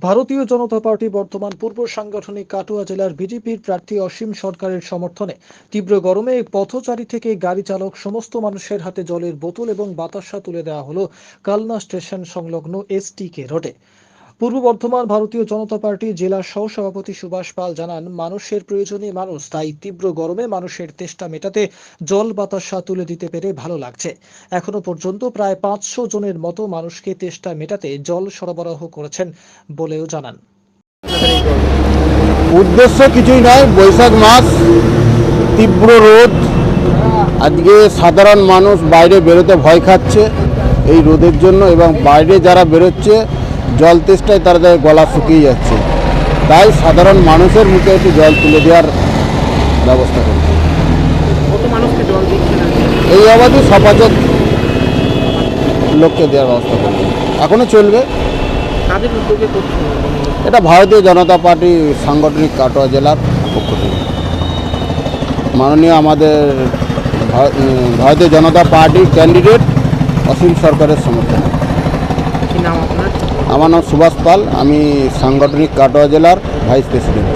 ভারতীয় জনতা পার্টি বর্তমান পূর্ব সাংগঠনিক কাটুয়া জেলার বিজেপির প্রার্থী অসীম সরকারের সমর্থনে তীব্র গরমে পথচারী থেকে গাড়ি চালক সমস্ত মানুষের হাতে জলের বোতল এবং বাতাসা তুলে দেওয়া হলো কালনা স্টেশন সংলগ্ন এসটিকে রোডে। পূর্ব বর্ধমান ভারতীয় জনতা পার্টি জেলা সহসভাপতি সুভাষ পাল জানান, মানুষের প্রয়োজনে মানুষ, তাই তীব্র গরমে মানুষের তেষ্টা মেটাতে জল বাতাসা তুলে দিতে পেরে ভালো লাগছে। এখনো পর্যন্ত প্রায় 500 জনের মতো মানুষকে তেষ্টা মেটাতে জল সরবরাহ করেছেন বলেও জানান। উদ্দেশ্য কিছুই নয়, বৈশাখ মাস, তীব্র রোদ। আজকে সাধারণ মানুষ বাইরে বেরোতে ভয় খাচ্ছে এই রোদের জন্য, এবং বাইরে যারা বেরোচ্ছে জল তেষ্টায় তাদের গলা শুকিয়ে যাচ্ছে। তাই সাধারণ মানুষের মুখে একটু জল তুলে দেওয়ার ব্যবস্থা করছে। কত মানুষকে জল দিচ্ছে না? এই অবধি 5,000 লোককে দেওয়ার ব্যবস্থা করছে, এখনও চলবে। তাদের উদ্যোগে করছে। এটা ভারতীয় জনতা পার্টি সাংগঠনিক কাটোয়া জেলার পক্ষ থেকে মাননীয় আমাদের ভারতীয় জনতা পার্টির ক্যান্ডিডেট অসীম সরকারের সমর্থনে। কি নাম আপনার? আমার নাম সুভাষ পাল, আমি সাংগঠনিক কাটোয়া জেলার ভাইস প্রেসিডেন্ট।